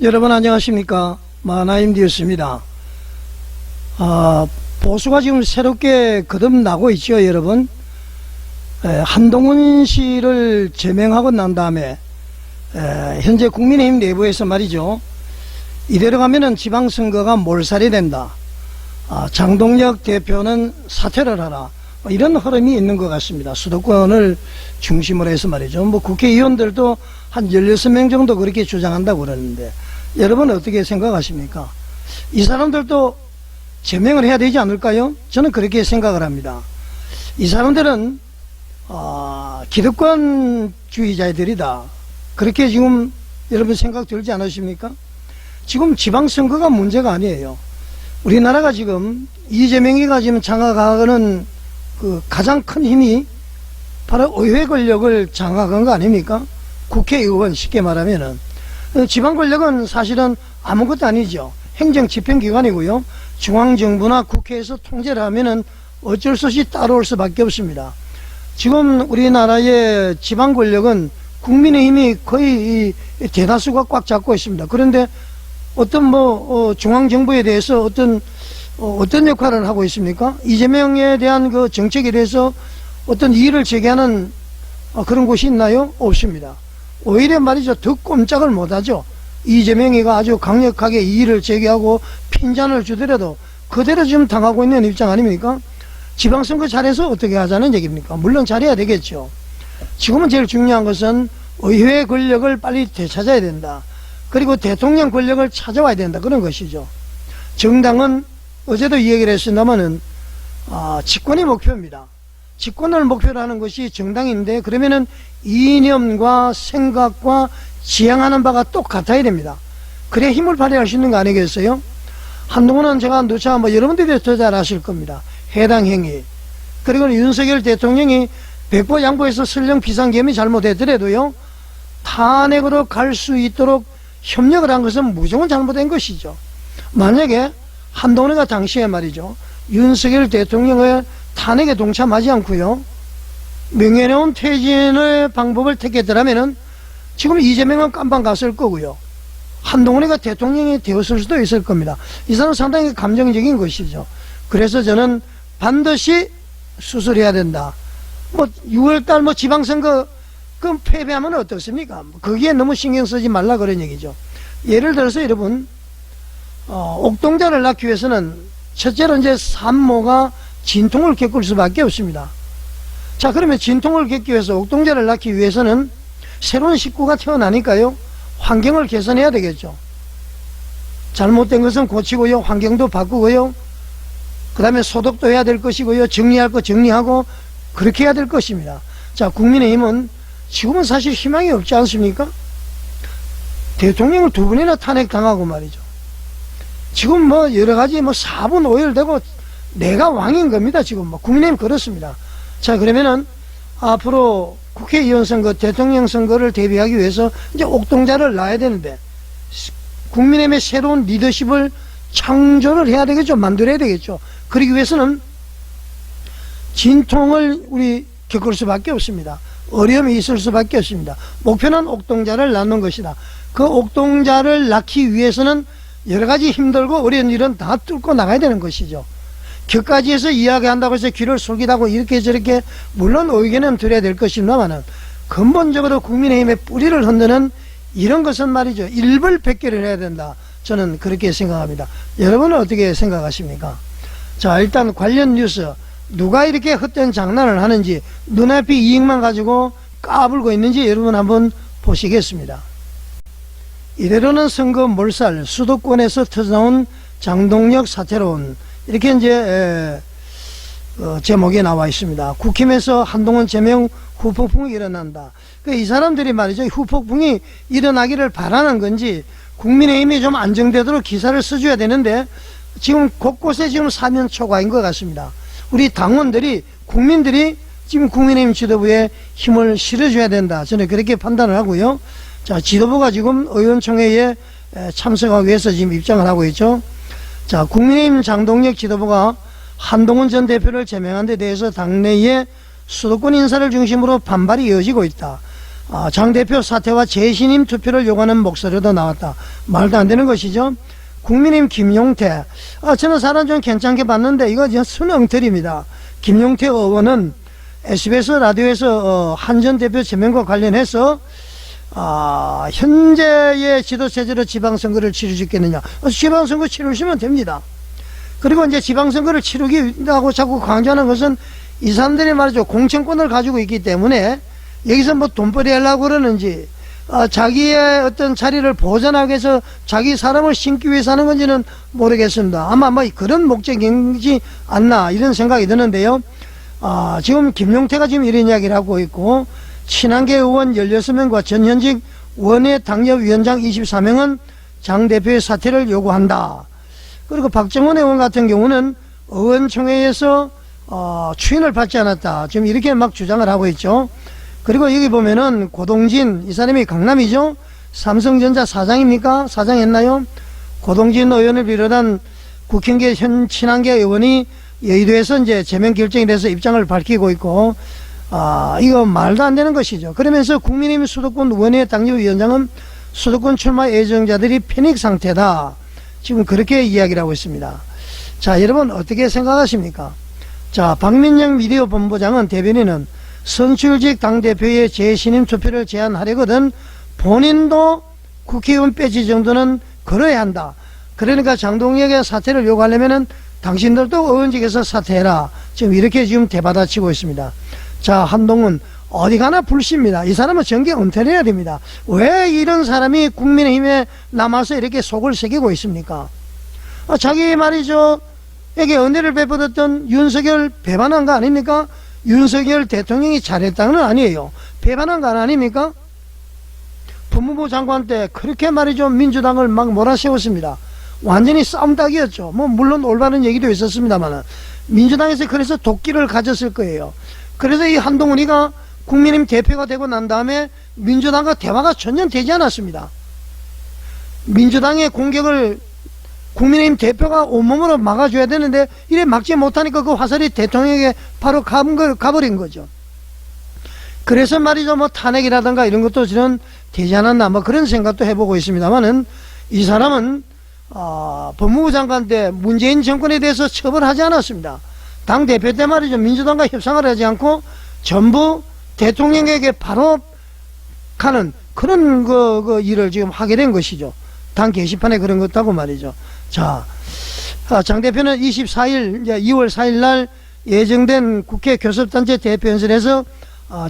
여러분 안녕하십니까. 마나임디였습니다. 보수가 지금 새롭게 거듭나고 있죠. 여러분, 한동훈 씨를 제명하고 난 다음에 현재 국민의힘 내부에서 말이죠, 이대로 가면은 지방선거가 몰살이 된다, 장동혁 대표는 사퇴를 하라, 이런 흐름이 있는 것 같습니다. 수도권을 중심으로 해서 말이죠. 국회의원들도 한 16명 정도 그렇게 주장한다고 그러는데, 여러분 어떻게 생각하십니까? 이 사람들도 제명을 해야 되지 않을까요? 저는 그렇게 생각을 합니다. 이 사람들은 기득권주의자들이다, 그렇게 지금 여러분 생각 들지 않으십니까? 지금 지방선거가 문제가 아니에요. 우리나라가 지금 이재명이가 지금 장악하는 그 가장 큰 힘이 바로 의회 권력을 장악한 거 아닙니까? 국회의원, 쉽게 말하면은. 지방 권력은 사실은 아무것도 아니죠. 행정 집행기관이고요. 중앙정부나 국회에서 통제를 하면은 어쩔 수 없이 따라올 수밖에 없습니다. 지금 우리나라의 지방 권력은 국민의힘이 거의 대다수가 꽉 잡고 있습니다. 그런데 어떤 중앙정부에 대해서 어떤 역할을 하고 있습니까? 이재명에 대한 그 정책에 대해서 어떤 이의를 제기하는 그런 곳이 있나요? 없습니다. 오히려 말이죠, 더 꼼짝을 못하죠. 이재명이가 아주 강력하게 이의를 제기하고 핀잔을 주더라도 그대로 지금 당하고 있는 입장 아닙니까? 지방선거 잘해서 어떻게 하자는 얘기입니까? 물론 잘해야 되겠죠. 지금은 제일 중요한 것은 의회 권력을 빨리 되찾아야 된다, 그리고 대통령 권력을 찾아와야 된다, 그런 것이죠. 정당은 어제도 이 얘기를 했습니다마는 집권이 목표입니다. 집권을 목표로 하는 것이 정당인데, 그러면은 이념과 생각과 지향하는 바가 똑같아야 됩니다. 그래야 힘을 발휘할 수 있는 거 아니겠어요? 한동훈은 제가 누차 여러분들이 더 잘 아실 겁니다. 해당 행위, 그리고 윤석열 대통령이 백보 양보해서 설령 비상계엄이 잘못했더라도요, 탄핵으로 갈 수 있도록 협력을 한 것은 무조건 잘못된 것이죠. 만약에 한동훈이가 당시에 말이죠, 윤석열 대통령의 탄핵에 동참하지 않고요, 명예로운 퇴진의 방법을 택했더라면은 지금 이재명은 깜방 갔을 거고요, 한동훈이가 대통령이 되었을 수도 있을 겁니다. 이 사람은 상당히 감정적인 것이죠. 그래서 저는 반드시 수술해야 된다. 6월달 지방선거 그 패배하면 어떻습니까? 거기에 너무 신경 쓰지 말라, 그런 얘기죠. 예를 들어서 여러분, 옥동자를 낳기 위해서는 첫째로 이제 산모가 진통을 겪을 수밖에 없습니다. 자, 그러면 진통을 겪기 위해서, 옥동자를 낳기 위해서는 새로운 식구가 태어나니까요, 환경을 개선해야 되겠죠. 잘못된 것은 고치고요, 환경도 바꾸고요, 그 다음에 소독도 해야 될 것이고요, 정리할 거 정리하고, 그렇게 해야 될 것입니다. 자, 국민의힘은 지금은 사실 희망이 없지 않습니까? 대통령을 2번이나 탄핵당하고 말이죠. 지금 여러가지 4분 5일 되고 내가 왕인 겁니다. 지금 국민의힘 그렇습니다. 자, 그러면은 앞으로 국회의원 선거, 대통령 선거를 대비하기 위해서 이제 옥동자를 낳아야 되는데, 국민의힘의 새로운 리더십을 창조를 해야 되겠죠. 만들어야 되겠죠. 그러기 위해서는 진통을 우리 겪을 수밖에 없습니다. 어려움이 있을 수밖에 없습니다. 목표는 옥동자를 낳는 것이다. 그 옥동자를 낳기 위해서는 여러가지 힘들고 어려운 일은 다 뚫고 나가야 되는 것이죠. 격가지에서 이야기한다고 해서 귀를 솔깃하고 이렇게 저렇게 물론 의견은 드려야 될 것입니다만은, 근본적으로 국민의힘의 뿌리를 흔드는 이런 것은 말이죠, 일벌백계를 해야 된다, 저는 그렇게 생각합니다. 여러분은 어떻게 생각하십니까? 자, 일단 관련 뉴스, 누가 이렇게 헛된 장난을 하는지, 눈앞이 이익만 가지고 까불고 있는지 여러분 한번 보시겠습니다. 이대로는 선거 몰살, 수도권에서 터져나온 장동혁 사태론, 이렇게 이제 제목에 나와 있습니다. 국힘에서 한동훈 제명 후폭풍이 일어난다. 이 사람들이 말이죠, 후폭풍이 일어나기를 바라는 건지, 국민의힘이 좀 안정되도록 기사를 써줘야 되는데, 지금 곳곳에 지금 사면초가인 것 같습니다. 우리 당원들이, 국민들이 지금 국민의힘 지도부에 힘을 실어줘야 된다, 저는 그렇게 판단을 하고요. 자, 지도부가 지금 의원총회에 참석하기 위해서 지금 입장을 하고 있죠. 자, 국민의힘 장동혁 지도부가 한동훈 전 대표를 제명한 데 대해서 당내에 수도권 인사를 중심으로 반발이 이어지고 있다. 장 대표 사퇴와 재신임 투표를 요구하는 목소리도 나왔다. 말도 안 되는 것이죠. 국민의힘 김용태, 저는 사람 좀 괜찮게 봤는데 이거 그냥 순엉터리입니다. 김용태 의원은 SBS 라디오에서 한 전 대표 제명과 관련해서 현재의 지도체제로 지방선거를 치르겠느냐. 지방선거 치르시면 됩니다. 그리고 이제 지방선거를 치르기라고 자꾸 강조하는 것은 이 사람들이 말이죠. 공천권을 가지고 있기 때문에 여기서 뭐 돈벌이 하려고 그러는지, 자기의 어떤 자리를 보존하기 위해서 자기 사람을 심기 위해서 하는 건지는 모르겠습니다. 아마 뭐 그런 목적이지 않나 이런 생각이 드는데요. 지금 김용태가 지금 이런 이야기를 하고 있고, 친한계 의원 16명과 전현직 원외 당협위원장 24명은 장 대표의 사퇴를 요구한다. 그리고 박정원 의원 같은 경우는 의원총회에서 추인을 받지 않았다. 지금 이렇게 막 주장을 하고 있죠. 그리고 여기 보면은 고동진, 이 사람이 강남이죠. 삼성전자 사장입니까? 사장했나요? 고동진 의원을 비롯한 국힘계 현 친한계 의원이 여의도에서 이제 제명 결정이 돼서 입장을 밝히고 있고, 이거 말도 안 되는 것이죠. 그러면서 국민의힘 수도권 원외 당협위원장은 수도권 출마 예정자들이 패닉 상태다. 지금 그렇게 이야기를 하고 있습니다. 자, 여러분 어떻게 생각하십니까? 자, 박민영 미디어 본부장은 대변인은 선출직 당대표의 재신임 투표를 제안하려거든 본인도 국회의원 배지 정도는 걸어야 한다. 그러니까 장동혁의 사퇴를 요구하려면은 당신들도 의원직에서 사퇴해라. 지금 이렇게 지금 대받아치고 있습니다. 자, 한동훈 어디 가나 불씨입니다. 이 사람은 정계 은퇴를 해야 됩니다. 왜 이런 사람이 국민의힘에 남아서 이렇게 속을 새기고 있습니까? 자기 말이죠. 에게 은혜를 베풀었던 윤석열 배반한 거 아닙니까? 윤석열 대통령이 잘했다는 건 아니에요. 배반한 거 아닙니까? 법무부 장관 때 그렇게 말이죠. 민주당을 막 몰아세웠습니다. 완전히 싸움닭이었죠. 뭐 물론 올바른 얘기도 있었습니다만 민주당에서 그래서 도끼를 가졌을 거예요. 그래서 이 한동훈이가 국민의힘 대표가 되고 난 다음에 민주당과 대화가 전혀 되지 않았습니다. 민주당의 공격을 국민의힘 대표가 온몸으로 막아줘야 되는데 이래 막지 못하니까 그 화살이 대통령에게 바로 가버린 거죠. 그래서 말이죠. 뭐 탄핵이라든가 이런 것도 저는 되지 않았나 뭐 그런 생각도 해보고 있습니다만은 이 사람은 법무부 장관 때 문재인 정권에 대해서 처벌하지 않았습니다. 당 대표 때 말이죠. 민주당과 협상을 하지 않고 전부 대통령에게 바로 가는 그런 그 일을 지금 하게 된 것이죠. 당 게시판에 그런 것도 하고 말이죠. 자, 장 대표는 24일, 이제 2월 4일 날 예정된 국회 교섭단체 대표연설에서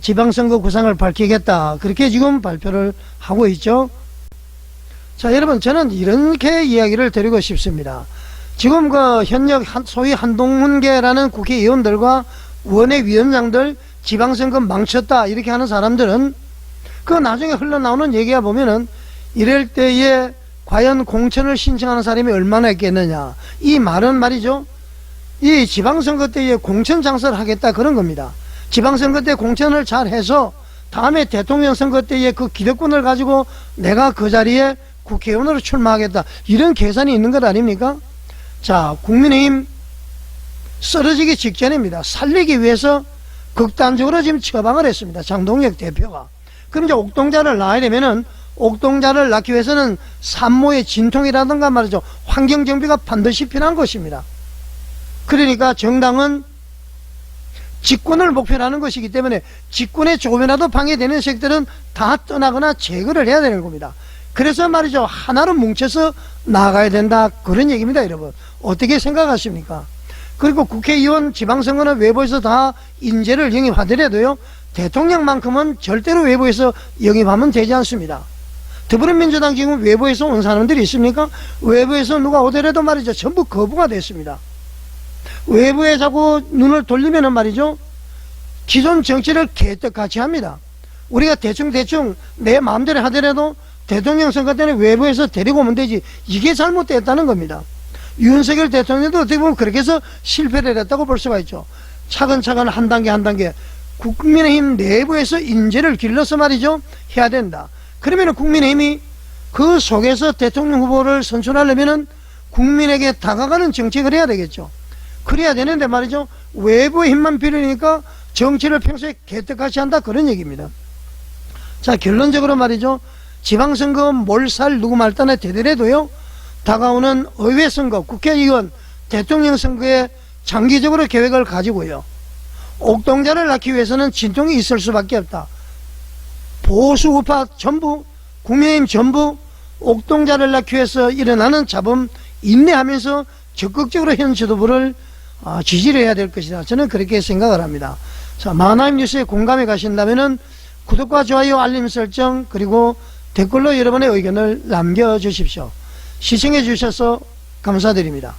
지방선거 구상을 밝히겠다. 그렇게 지금 발표를 하고 있죠. 자, 여러분, 저는 이렇게 이야기를 드리고 싶습니다. 지금 그 현역 소위 한동훈계라는 국회의원들과 원외위원장들 지방선거 망쳤다 이렇게 하는 사람들은 그 나중에 흘러나오는 얘기가 보면은 이럴 때에 과연 공천을 신청하는 사람이 얼마나 있겠느냐. 이 말은 말이죠. 이 지방선거 때에 공천 장사를 하겠다 그런 겁니다. 지방선거 때 공천을 잘 해서 다음에 대통령 선거 때에 그 기득권을 가지고 내가 그 자리에 국회의원으로 출마하겠다. 이런 계산이 있는 것 아닙니까? 자, 국민의힘 쓰러지기 직전입니다. 살리기 위해서 극단적으로 지금 처방을 했습니다. 장동혁 대표가. 그럼 이제 옥동자를 낳아야 되면은 옥동자를 낳기 위해서는 산모의 진통이라든가 말이죠. 환경정비가 반드시 필요한 것입니다. 그러니까 정당은 직권을 목표로 하는 것이기 때문에 직권에 조금이라도 방해되는 색들은 다 떠나거나 제거를 해야 되는 겁니다. 그래서 말이죠. 하나로 뭉쳐서 나가야 된다. 그런 얘기입니다, 여러분. 어떻게 생각하십니까? 그리고 국회의원 지방선거는 외부에서 다 인재를 영입하더라도요. 대통령만큼은 절대로 외부에서 영입하면 되지 않습니다. 더불어민주당 지금 외부에서 온 사람들이 있습니까? 외부에서 누가 오더라도 말이죠. 전부 거부가 됐습니다. 외부에 자꾸 눈을 돌리면은 말이죠. 기존 정치를 개떡같이 합니다. 우리가 대충 내 마음대로 하더라도 대통령 선거 때는 외부에서 데리고 오면 되지. 이게 잘못됐다는 겁니다. 윤석열 대통령도 어떻게 보면 그렇게 해서 실패를 했다고 볼 수가 있죠. 차근차근 한 단계 국민의힘 내부에서 인재를 길러서 말이죠. 해야 된다. 그러면 국민의힘이 그 속에서 대통령 후보를 선출하려면은 국민에게 다가가는 정책을 해야 되겠죠. 그래야 되는데 말이죠. 외부의 힘만 필요하니까 정치를 평소에 개떡같이 한다 그런 얘기입니다. 자, 결론적으로 말이죠. 지방선거 몰살 누구 말단에 되더라도요, 다가오는 의회 선거, 국회의원, 대통령 선거에 장기적으로 계획을 가지고요, 옥동자를 낳기 위해서는 진통이 있을 수밖에 없다. 보수 우파 전부, 국민의힘 전부 옥동자를 낳기 위해서 일어나는 잡음 인내하면서 적극적으로 현 지도부를 지지를 해야 될 것이다. 저는 그렇게 생각을 합니다. 자, 마하나임 뉴스에 공감해 가신다면은 구독과 좋아요, 알림 설정, 그리고 댓글로 여러분의 의견을 남겨주십시오. 시청해 주셔서 감사드립니다.